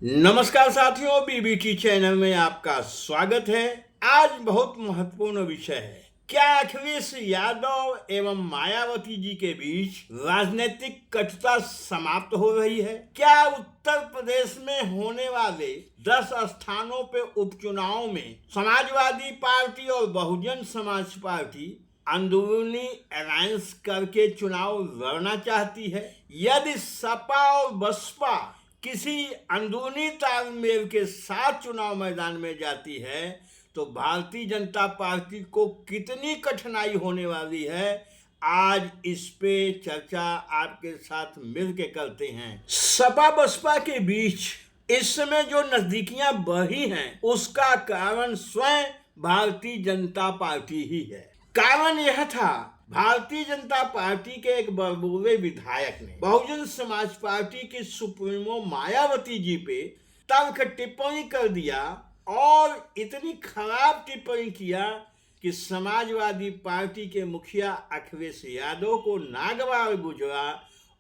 नमस्कार साथियों, BBT channel में आपका स्वागत है। आज बहुत महत्वपूर्ण विषय है। क्या अखिलेश यादव एवं मायावती जी के बीच राजनीतिक कटुता समाप्त हो रही है? क्या उत्तर प्रदेश में होने वाले 10 स्थानों पे उपचुनाव में समाजवादी पार्टी और बहुजन समाज पार्टी अंदरूनी अलायंस करके चुनाव लड़ना चाहती है? यदि सपा और बसपा किसी अंदरूनी तालमेल के साथ चुनाव मैदान में जाती है तो भारतीय जनता पार्टी को कितनी कठिनाई होने वाली है, आज इस पे चर्चा आपके साथ मिलकर करते हैं। सपा बसपा के बीच इस समय जो नजदीकियां बढ़ी हैं उसका कारण स्वयं भारतीय जनता पार्टी ही है। कारण यह था, भारतीय जनता पार्टी के एक बड़बूले विधायक ने बहुजन समाज पार्टी की सुप्रीमो मायावती जी पे तल्ख टिप्पणी कर दिया और इतनी खराब टिप्पणी किया कि समाजवादी पार्टी के मुखिया अखिलेश यादव को नागवार गुजरा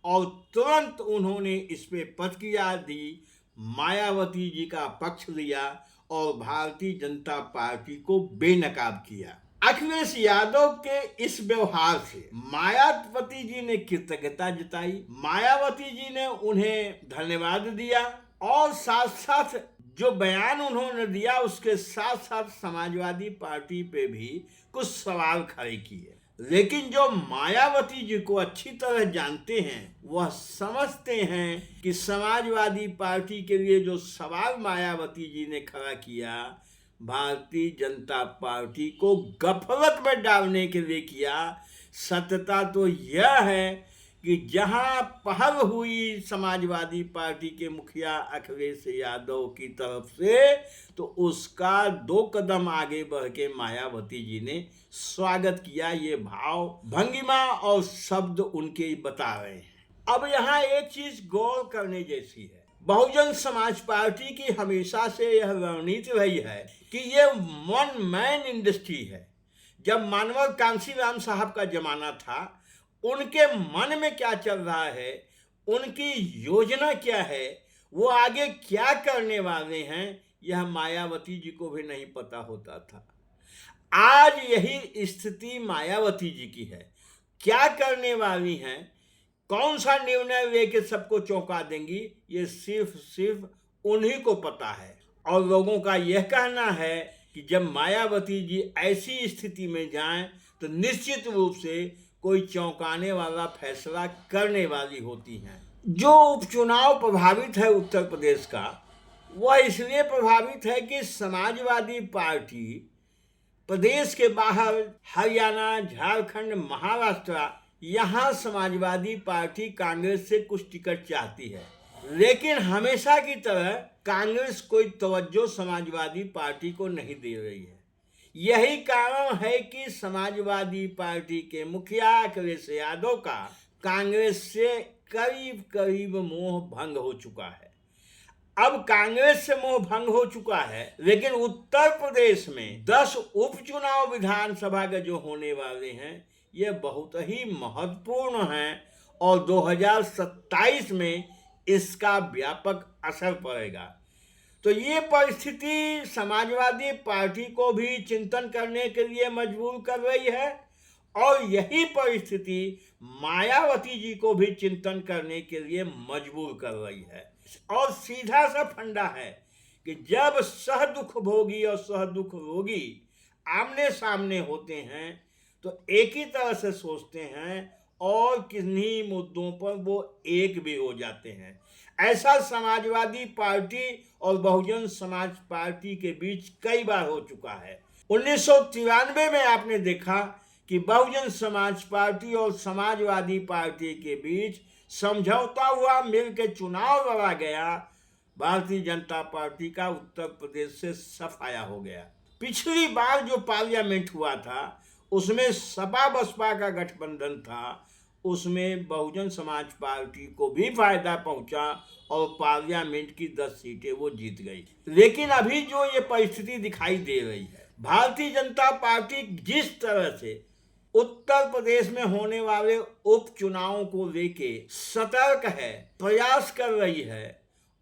और तुरंत उन्होंने इस पे प्रतिक्रिया दी, मायावती जी का पक्ष लिया और भारतीय जनता पार्टी को बेनकाब किया। अखिलेश यादव के इस व्यवहार से मायावती जी ने कृतज्ञता जताई, मायावती जी ने उन्हें धन्यवाद दिया और साथ साथ जो बयान उन्होंने दिया उसके साथ साथ समाजवादी पार्टी पे भी कुछ सवाल खड़े किए। लेकिन जो मायावती जी को अच्छी तरह जानते हैं वह समझते हैं कि समाजवादी पार्टी के लिए जो सवाल मायावती जी ने खड़ा किया भारतीय जनता पार्टी को गफलत में डालने के लिए किया। सत्यता तो यह है कि जहां पहल हुई समाजवादी पार्टी के मुखिया अखिलेश यादव की तरफ से तो उसका 2 कदम आगे बढ़ के मायावती जी ने स्वागत किया। ये भाव भंगिमा और शब्द उनके बता रहे हैं। अब यहाँ एक चीज गौर करने जैसी है, बहुजन समाज पार्टी की हमेशा से यह रणनीति रही है कि ये वन मैन इंडस्ट्री है। जब मानवर कांशीराम साहब का जमाना था, उनके मन में क्या चल रहा है, उनकी योजना क्या है, वो आगे क्या करने वाले हैं, यह मायावती जी को भी नहीं पता होता था। आज यही स्थिति मायावती जी की है। क्या करने वाली हैं, कौन सा निर्णय लेके सबको चौंका देंगी, ये सिर्फ उन्हीं को पता है। और लोगों का यह कहना है कि जब मायावती जी ऐसी स्थिति में जाएं तो निश्चित रूप से कोई चौंकाने वाला फैसला करने वाली होती हैं। जो उपचुनाव प्रभावित है उत्तर प्रदेश का, वह इसलिए प्रभावित है कि समाजवादी पार्टी प्रदेश के बाहर हरियाणा, झारखंड, महाराष्ट्र, यहाँ समाजवादी पार्टी कांग्रेस से कुछ टिकट चाहती है, लेकिन हमेशा की तरह कांग्रेस कोई तवज्जो समाजवादी पार्टी को नहीं दे रही है। यही कारण है कि समाजवादी पार्टी के मुखिया अखिलेश यादव का कांग्रेस से करीब करीब मोह भंग हो चुका है। अब कांग्रेस से मोह भंग हो चुका है, लेकिन उत्तर प्रदेश में 10 उपचुनाव विधानसभा के जो होने वाले हैं ये बहुत ही महत्वपूर्ण हैं और 2027 में इसका व्यापक असर पड़ेगा। तो ये परिस्थिति समाजवादी पार्टी को भी चिंतन करने के लिए मजबूर कर रही है और यही परिस्थिति मायावती जी को भी चिंतन करने के लिए मजबूर कर रही है। और सीधा सा फंडा है कि जब सह दुख भोगी और सह दुख रोगी आमने सामने होते हैं तो एक ही तरह से सोचते हैं और किन्हीं मुद्दों पर वो एक भी हो जाते हैं। ऐसा समाजवादी पार्टी और बहुजन समाज पार्टी के बीच कई बार हो चुका है। 1993 में आपने देखा कि बहुजन समाज पार्टी और समाजवादी पार्टी के बीच समझौता हुआ, मिलकर चुनाव लड़ा गया। भारतीय जनता पार्टी का उत्तर प्रदेश से सफाया हो गया। पिछली बार जो पार्लियामेंट हुआ था उसमें सपा बसपा का गठबंधन था, उसमें बहुजन समाज पार्टी को भी फायदा पहुंचा और पार्लियामेंट की 10 सीटें वो जीत गई। लेकिन अभी जो ये परिस्थिति दिखाई दे रही है, भारतीय जनता पार्टी जिस तरह से उत्तर प्रदेश में होने वाले उपचुनावों को लेके सतर्क है, प्रयास कर रही है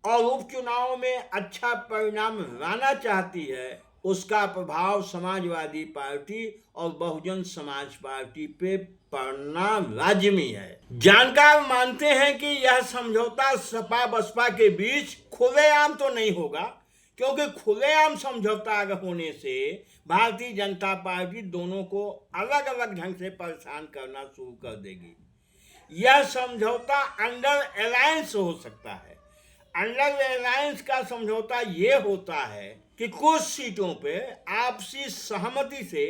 और उपचुनाव में अच्छा परिणाम लाना चाहती है, उसका प्रभाव समाजवादी पार्टी और बहुजन समाज पार्टी पे पड़ना लाजमी है। जानकार मानते हैं कि यह समझौता सपा बसपा के बीच खुलेआम तो नहीं होगा, क्योंकि खुलेआम समझौता होने से भारतीय जनता पार्टी दोनों को अलग अलग ढंग से परेशान करना शुरू कर देगी। यह समझौता अंडर अलायंस हो सकता है। अंडर अलायंस का समझौता ये होता है कि कुछ सीटों पे आपसी सहमति से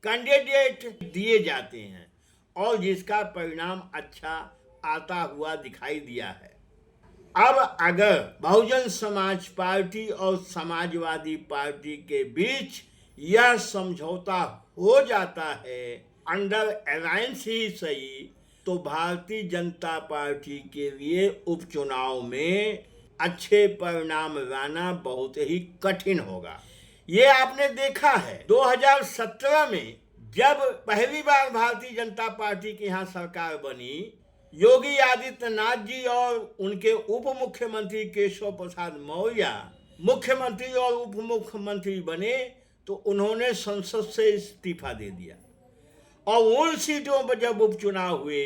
कैंडिडेट दिए जाते हैं और जिसका परिणाम अच्छा आता हुआ दिखाई दिया है। अब अगर बहुजन समाज पार्टी और समाजवादी पार्टी के बीच यह समझौता हो जाता है, अंडर अलायंस ही सही, तो भारतीय जनता पार्टी के लिए उपचुनाव में अच्छे परिणाम लाना बहुत ही कठिन होगा। ये आपने देखा है 2017 में जब पहली बार भारतीय जनता पार्टी की यहाँ सरकार बनी, योगी आदित्यनाथ जी और उनके उप मुख्यमंत्री केशव प्रसाद मौर्य मुख्यमंत्री और उप मुख्यमंत्री बने तो उन्होंने संसद से इस्तीफा दे दिया और उन सीटों पर जब उपचुनाव हुए,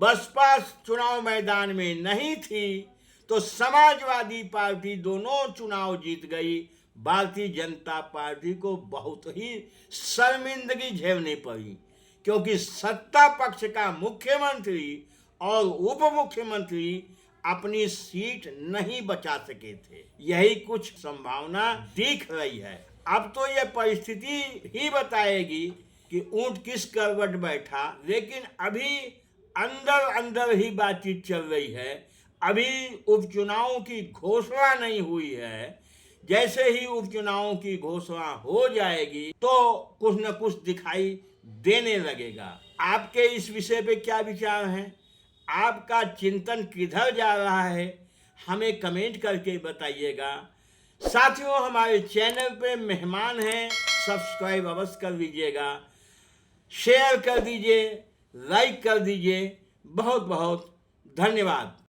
बसपा चुनाव मैदान में नहीं थी तो समाजवादी पार्टी दोनों चुनाव जीत गई। भारतीय जनता पार्टी को बहुत ही शर्मिंदगी झेलनी पड़ी, क्योंकि सत्ता पक्ष का मुख्यमंत्री और उप मुख्यमंत्री अपनी सीट नहीं बचा सके थे। यही कुछ संभावना दिख रही है। अब तो यह परिस्थिति ही बताएगी कि ऊंट किस करवट बैठा, लेकिन अभी अंदर अंदर ही बातचीत चल रही है। अभी उपचुनाव की घोषणा नहीं हुई है। जैसे ही उपचुनाव की घोषणा हो जाएगी तो कुछ न कुछ दिखाई देने लगेगा। आपके इस विषय पे क्या विचार हैं? आपका चिंतन किधर जा रहा है, हमें कमेंट करके बताइएगा। साथियों, हमारे चैनल पे मेहमान हैं, सब्सक्राइब अवश्य कर लीजिएगा, शेयर कर दीजिए, लाइक कर दीजिए। बहुत बहुत धन्यवाद।